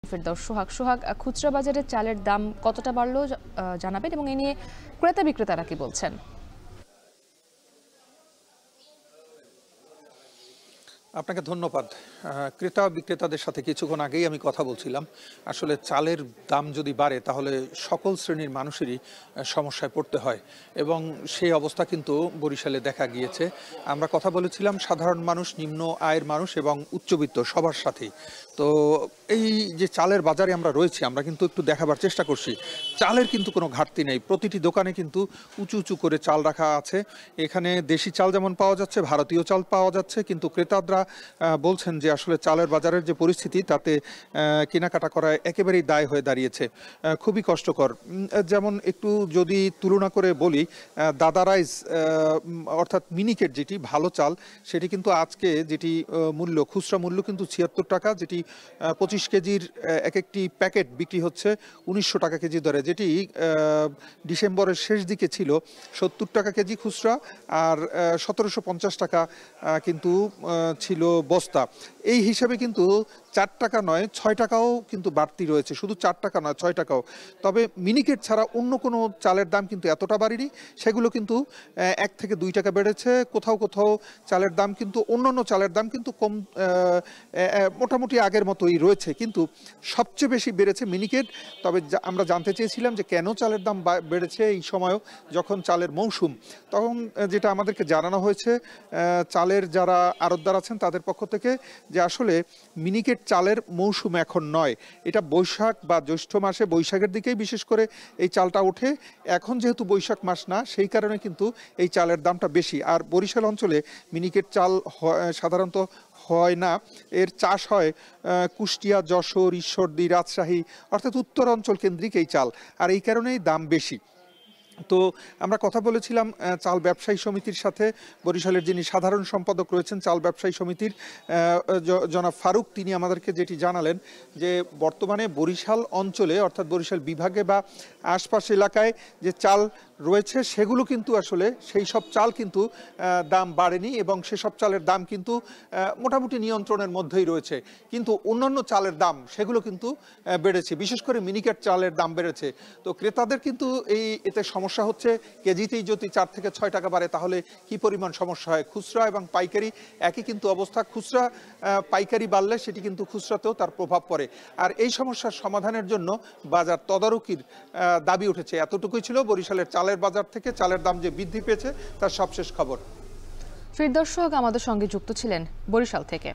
ফেরদৌস সোহাগ, খুচরা বাজারে চালের দাম কতটা বাড়লো জানাবেন এবং এ নিয়ে ক্রেতা বিক্রেতারা কি বলছেন? আপনাকে ধন্যবাদ। ক্রেতা বিক্রেতাদের সাথে কিছুক্ষণ আগেই আমি কথা বলছিলাম। আসলে চালের দাম যদি বাড়ে তাহলে সকল শ্রেণীর মানুষেরই সমস্যায় পড়তে হয় এবং সেই অবস্থা কিন্তু বরিশালে দেখা গিয়েছে। আমরা কথা বলেছিলাম সাধারণ মানুষ, নিম্ন আয়ের মানুষ এবং উচ্চবিত্ত সবার সাথেই। তো এই যে চালের বাজারে আমরা রয়েছি, আমরা কিন্তু একটু দেখাবার চেষ্টা করছি। চালের কিন্তু কোনো ঘাটতি নেই, প্রতিটি দোকানে কিন্তু উঁচু উঁচু করে চাল রাখা আছে। এখানে দেশি চাল যেমন পাওয়া যাচ্ছে, ভারতীয় চাল পাওয়া যাচ্ছে, কিন্তু ক্রেতারা বলছেন যে আসলে চালের বাজারের যে পরিস্থিতি তাতে কেনাকাটা করা একেবারেই দায় হয়ে দাঁড়িয়েছে, খুবই কষ্টকর। যেমন একটু যদি তুলনা করে বলি, দাদা রাইস অর্থাৎ মিনিকেট যেটি ভালো চাল, সেটি কিন্তু আজকে যেটি মূল্য, খুচরা মূল্য কিন্তু ৭৬ টাকা, যেটি ২৫ কেজির এক একটি প্যাকেট বিক্রি হচ্ছে ১৯০০ টাকা কেজি দরে, যেটি ডিসেম্বরের শেষ দিকে ছিল ৭০ টাকা কেজি খুচরা আর ১৭৫০ টাকা কিন্তু ছিল বস্তা। এই হিসাবে কিন্তু ৪ টাকা নয় ৬ টাকাও কিন্তু বাড়তি রয়েছে, শুধু ৪ টাকা নয় ৬ টাকাও। তবে মিনিকেট ছাড়া অন্য কোনো চালের দাম কিন্তু এতটা বাড়েনি, সেগুলো কিন্তু ১ থেকে ২ টাকা বেড়েছে। কোথাও কোথাও চালের দাম কিন্তু, অন্যান্য চালের দাম কিন্তু কম, মোটামুটি আগের মতোই রয়েছে, কিন্তু সবচেয়ে বেশি বেড়েছে মিনিকেট। তবে আমরা জানতে চেয়েছিলাম যে কেন চালের দাম বেড়েছে এই সময়ও, যখন চালের মৌসুম, তখন যেটা আমাদেরকে জানানো হয়েছে চালের যারা আড়তদার আছেন তাদের পক্ষ থেকে, যে আসলে মিনিকেট চালের মৌসুম এখন নয়, এটা বৈশাখ বা জ্যৈষ্ঠ মাসে, বৈশাখের দিকেই বিশেষ করে এই চালটা ওঠে। এখন যেহেতু বৈশাখ মাস না, সেই কারণে কিন্তু এই চালের দামটা বেশি। আর বরিশাল অঞ্চলে মিনিকেট চাল সাধারণত হয় না, এর চাষ হয় কুষ্টিয়া, যশোর, ঈশ্বরদী, রাজশাহী, অর্থাৎ উত্তর অঞ্চল কেন্দ্রিক এই চাল, আর এই কারণেই দাম বেশি। তো আমরা কথা বলেছিলাম চাল ব্যবসায়ী সমিতির সাথে, বরিশালের যিনি সাধারণ সম্পাদক রয়েছেন চাল ব্যবসায়ী সমিতির, জনাব ফারুক, তিনি আমাদেরকে যেটি জানালেন যে বর্তমানে বরিশাল অঞ্চলে অর্থাৎ বরিশাল বিভাগে বা আশপাশ এলাকায় যে চাল রয়েছে সেগুলো কিন্তু আসলে সেই সব চাল কিন্তু দাম বাড়েনি এবং সেসব চালের দাম কিন্তু মোটামুটি নিয়ন্ত্রণের মধ্যেই রয়েছে, কিন্তু অন্যান্য চালের দাম সেগুলো কিন্তু বেড়েছে, বিশেষ করে মিনিকেট চালের দাম বেড়েছে। তো ক্রেতাদের কিন্তু এতে সমস্যা হচ্ছে। কেজিতেই যদি ৪ থেকে ৬ টাকা বাড়ে তাহলে কি পরিমাণ সমস্যা হয়। খুচরা এবং পাইকারি একই কিন্তু অবস্থা, খুচরা পাইকারি বাড়লে সেটি কিন্তু খুচরাতেও তার প্রভাব পড়ে। আর এই সমস্যার সমাধানের জন্য বাজার তদারকির দাবি উঠেছে। এতটুকুই ছিল বরিশালের চালের বাজার থেকে চালের দাম যে বৃদ্ধি পেয়েছে তার সবশেষ খবর। ফেরদৌস সোহাগ আমাদের সঙ্গে যুক্ত ছিলেন বরিশাল থেকে।